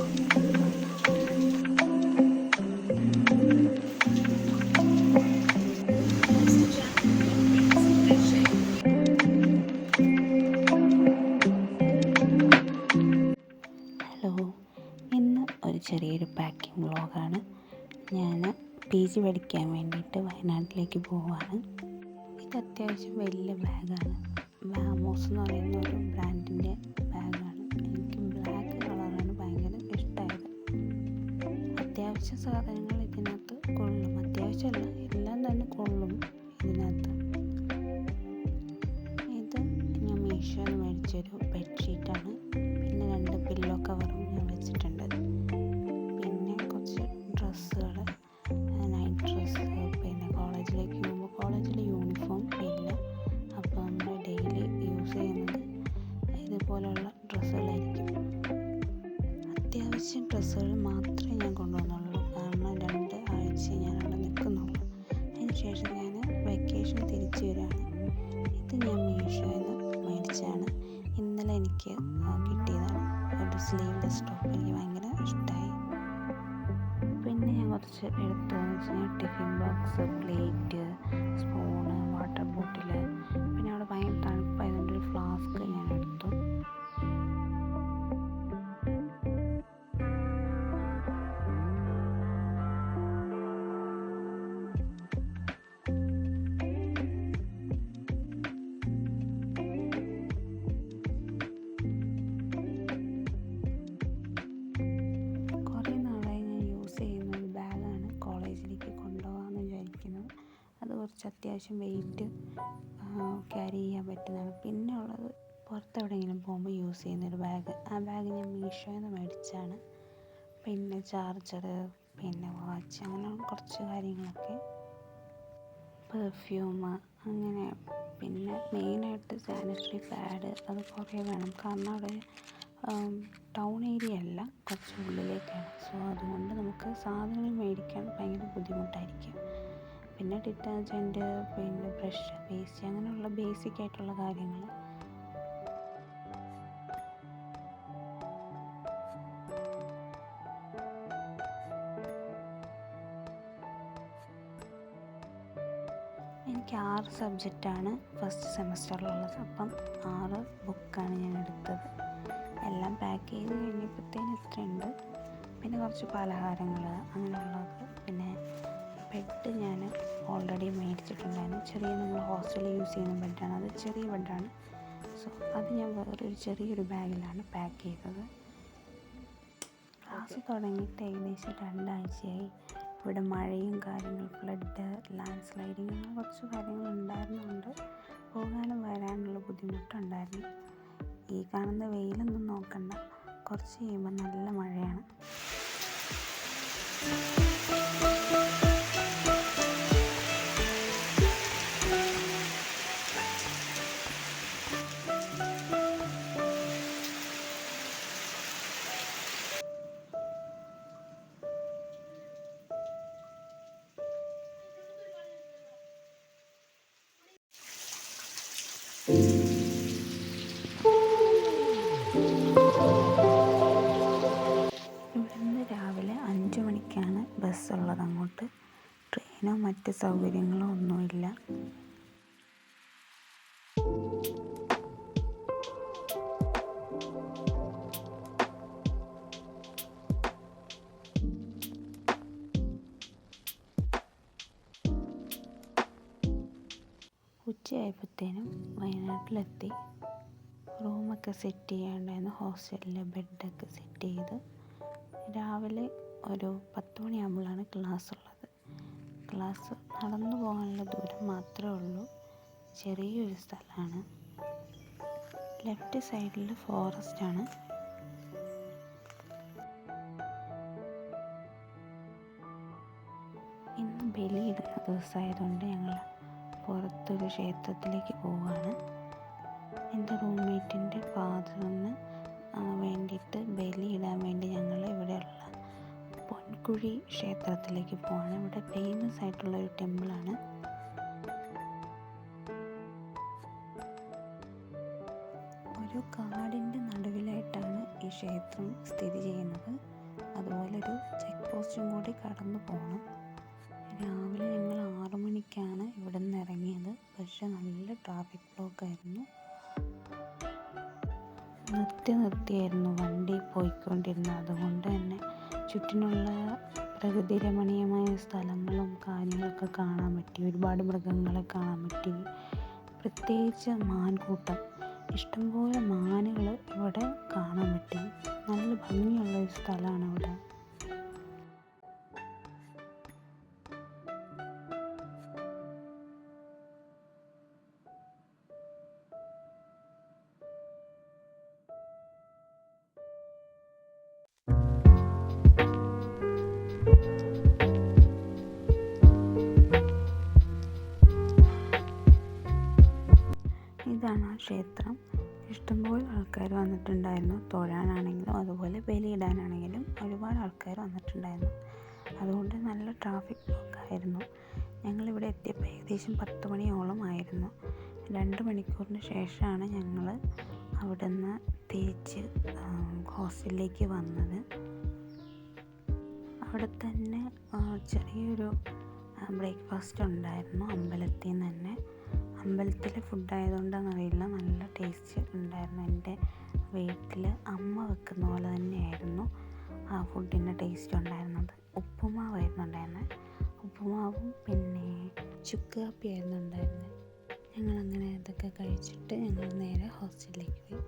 Hello, ഇന്ന് ഒരു ചെറിയൊരു പാക്കിംഗ് വ്ളോഗാണ്. ഞാൻ PG പഠിക്കാൻ വേണ്ടിയിട്ട് വയനാട്ടിലേക്ക് പോവുകയാണ്. ഇത് അത്യാവശ്യം വലിയ ബാഗാണ്. വാമോസ് എന്ന് പറയുന്ന ഒരു ബ്രാൻഡിൻ്റെ ബാഗാണ്. എനിക്ക് ബ്ലാക്ക് കളറാണ് ഭയങ്കര ഇഷ്ടമായത്. അത്യാവശ്യ സാധനങ്ങൾ ഇതിനകത്ത് കൊള്ളും. അത്യാവശ്യമല്ല, എല്ലാം തന്നെ കൊള്ളും ഇതിനകത്ത്. ഇത് ഞാൻ മീഷോയിൽ മേടിച്ചൊരു ബെഡ്ഷീറ്റാണ്. പിന്നെ 2 പില്ലോ കവറും ഞാൻ വെച്ചിട്ടുണ്ട്. പിന്നെ കുറച്ച് ഡ്രസ്സുകൾ, നൈറ്റ് ഡ്രസ്സ്. പിന്നെ കോളേജിലേക്ക് പോകുമ്പോൾ കോളേജിൽ യൂണിഫോം ഇല്ല, അപ്പോൾ നമ്മൾ ഡെയിലി യൂസ് ചെയ്യുന്നത് ഇതുപോലെയുള്ള ഡ്രസ്സുകളായിരിക്കും. അത്യാവശ്യം ഡ്രസ്സുകൾ മാത്രമേ ഞാൻ കൊണ്ടുവന്നുള്ളൂ, കാരണം 2 ആഴ്ച ഞാൻ അവിടെ നിൽക്കുന്നുള്ളൂ. അതിന് ശേഷം ഞാൻ വെക്കേഷൻ തിരിച്ചു വരികയാണ്. ഇത് ഞാൻ മീഷോയിൽ നിന്ന് മേടിച്ചാണ്. ഇന്നലെ എനിക്ക് കിട്ടിയതാണ്. ഒരു സ്ലീവ്ലെസ് ടോപ്പ് എനിക്ക് ഭയങ്കര ഇഷ്ടമായി. പിന്നെ ഞാൻ കുറച്ച് എടുത്തതെന്ന് വെച്ചാൽ tiffin box, plate, spoon, water bottle. പിന്നെ അവിടെ ഭയങ്കര തണുപ്പായതുകൊണ്ട് ഒരു ഫ്ലാസ്ക് ഞാൻ എടുത്തു. അത് കുറച്ച് അത്യാവശ്യം വെയിറ്റ് ക്യാരി ചെയ്യാൻ പറ്റുന്നതാണ്. പിന്നെ ഉള്ളത് പുറത്തെവിടെയെങ്കിലും പോകുമ്പോൾ യൂസ് ചെയ്യുന്നൊരു ബാഗ്. ആ ബാഗ് ഞാൻ മീഷോയിൽ നിന്ന് മേടിച്ചാണ്. പിന്നെ ചാർജർ, പിന്നെ വാച്ച്, അങ്ങനെ കുറച്ച് കാര്യങ്ങളൊക്കെ, പെർഫ്യൂം, അങ്ങനെ. പിന്നെ മെയിനായിട്ട് സാനിറ്ററി പാഡ്, അത് കുറേ വേണം, കാരണം അവിടെ ടൗൺ ഏരിയ അല്ല, കുറച്ച് ഉള്ളിലേക്കാണ്. സോ അതുകൊണ്ട് നമുക്ക് സാധനങ്ങൾ മേടിക്കാൻ ഭയങ്കര ബുദ്ധിമുട്ടായിരിക്കും. പിന്നെ ഡിറ്റർജൻറ്റ്, പിന്നെ ബ്രഷ്, പേസ്റ്റ്, അങ്ങനെയുള്ള ബേസിക് ആയിട്ടുള്ള കാര്യങ്ങൾ. എനിക്ക് 6 സബ്ജക്റ്റാണ് ഫസ്റ്റ് സെമസ്റ്ററിലുള്ളത്. അപ്പം 6 ബുക്കാണ് ഞാൻ എടുത്തത്. എല്ലാം പാക്ക് ചെയ്ത് കഴിഞ്ഞപ്പോഴത്തേന് ഇത്രയുണ്ട്. പിന്നെ കുറച്ച് പലഹാരങ്ങൾ, അങ്ങനെയുള്ളത്. പിന്നെ ബെഡ് ഞാൻ ഓൾറെഡി മേടിച്ചിട്ടുണ്ടായിരുന്നു. നമ്മൾ ഹോസ്റ്റലിൽ യൂസ് ചെയ്യുന്ന ബെഡാണ്. അത് ചെറിയ ബെഡാണ്. സോ അത് ഞാൻ വേറൊരു ചെറിയൊരു ബാഗിലാണ് പാക്ക് ചെയ്തത്. ക്ലാസ് തുടങ്ങിയിട്ട് ഏകദേശം 2 ആഴ്ചയായി. ഇവിടെ മഴയും കാര്യങ്ങൾ, ഫ്ലഡ്, ലാൻഡ് സ്ലൈഡിങ്, അങ്ങനെ കുറച്ച് കാര്യങ്ങൾ ഉണ്ടായിരുന്നുകൊണ്ട് പോകാനും വരാനുള്ള ബുദ്ധിമുട്ടുണ്ടായിരുന്നു. ഈ കാണുന്ന വെയിലൊന്നും നോക്കണ്ട, കുറച്ച് കഴിയുമ്പോൾ നല്ല മഴയാണ്. ഇവിടുന്ന് രാവിലെ 5 മണിക്കാണ് ബസ്സുള്ളത് അങ്ങോട്ട്. ട്രെയിനോ മറ്റ് സൗകര്യങ്ങളോ ഒന്നുമില്ല. ഉച്ചയായപ്പോഴത്തേനും വയനാട്ടിലെത്തി. റൂമൊക്കെ സെറ്റ് ചെയ്യാണ്ടായിരുന്നു. ഹോസ്റ്റലിലെ ബെഡൊക്കെ സെറ്റ് ചെയ്ത് രാവിലെ ഒരു 10 മണിയാകുമ്പോഴാണ് ക്ലാസ് ഉള്ളത്. ക്ലാസ് നടന്നു പോകാനുള്ള ദൂരം മാത്രമേ ഉള്ളൂ. ചെറിയൊരു സ്ഥലമാണ്. ലെഫ്റ്റ് സൈഡിൽ ഫോറസ്റ്റാണ്. ഇന്ന് ബലിയിടുന്ന ദിവസമായതുകൊണ്ട് ഞങ്ങൾ പുറത്തൊരു ക്ഷേത്രത്തിലേക്ക് പോവുകയാണ്. എൻ്റെ റൂംമേറ്റിൻ്റെ ഫാദറിന് വേണ്ടിയിട്ട് ബലിയിടാൻ വേണ്ടി ഞങ്ങൾ ഇവിടെയുള്ള പൊൻകുഴി ക്ഷേത്രത്തിലേക്ക് പോവാണ്. ഇവിടെ ഫേമസ് ആയിട്ടുള്ളൊരു ടെമ്പിളാണ്. ഒരു കാടിൻ്റെ നടുവിലായിട്ടാണ് ഈ ക്ഷേത്രം സ്ഥിതി ചെയ്യുന്നത്. അതുപോലെ ഒരു ചെക്ക് പോസ്റ്റും കൂടി കടന്നു പോകണം. രാവിലെ ഞങ്ങൾ 6 മണിക്കാണ് ഇവിടെ നിന്ന് ഇറങ്ങിയത്. പക്ഷെ നല്ല ട്രാഫിക് ബ്ലോക്കായിരുന്നു. നിർത്തിയായിരുന്നു വണ്ടി പോയിക്കൊണ്ടിരുന്നത്. അതുകൊണ്ട് തന്നെ ചുറ്റിനുള്ള പ്രകൃതി രമണീയമായ സ്ഥലങ്ങളും കാര്യങ്ങളൊക്കെ കാണാൻ പറ്റി. ഒരുപാട് മൃഗങ്ങളെ കാണാൻ പറ്റി. പ്രത്യേകിച്ച് മാൻകൂട്ടം, ഇഷ്ടംപോലെ മാനുകൾ ഇവിടെ കാണാൻ പറ്റി. നല്ല ഭംഗിയുള്ള ഒരു സ്ഥലമാണ് ഇവിടെ. ഇതാണ് ആ ക്ഷേത്രം. ഇഷ്ടംപോലെ ആൾക്കാർ വന്നിട്ടുണ്ടായിരുന്നു. തൊഴാനാണെങ്കിലും അതുപോലെ ബലിയിടാനാണെങ്കിലും ഒരുപാട് ആൾക്കാർ വന്നിട്ടുണ്ടായിരുന്നു. അതുകൊണ്ട് നല്ല ട്രാഫിക് ബ്ലോക്കായിരുന്നു. ഞങ്ങളിവിടെ എത്തിയപ്പോൾ ഏകദേശം 10 മണിയോളം ആയിരുന്നു. 2 മണിക്കൂറിന് ശേഷമാണ് ഞങ്ങൾ അവിടെ നിന്ന് തിരിച്ച് ഹോസ്റ്റലിലേക്ക് വന്നത്. അവിടെ തന്നെ ചെറിയൊരു ബ്രേക്ക്ഫാസ്റ്റ് ഉണ്ടായിരുന്നു അമ്പലത്തിൽ നിന്ന് തന്നെ. അമ്പലത്തിലെ ഫുഡായതുകൊണ്ടാണെന്നറിയില്ല, നല്ല ടേസ്റ്റ് ഉണ്ടായിരുന്നു. എൻ്റെ വീട്ടിൽ അമ്മ വെക്കുന്ന പോലെ തന്നെയായിരുന്നു ആ ഫുഡിൻ്റെ ടേസ്റ്റ് ഉണ്ടായിരുന്നത്. ഉപ്പുമാവായിരുന്നു ഉണ്ടായിരുന്നത്. ഉപ്പുമാവും പിന്നെ ചുക്ക് കാപ്പിയായിരുന്നു ഉണ്ടായിരുന്നത്. ഞങ്ങളങ്ങനെ ഇതൊക്കെ കഴിച്ചിട്ട് ഞങ്ങൾ നേരെ ഹോസ്റ്റലിലേക്ക് പോയി.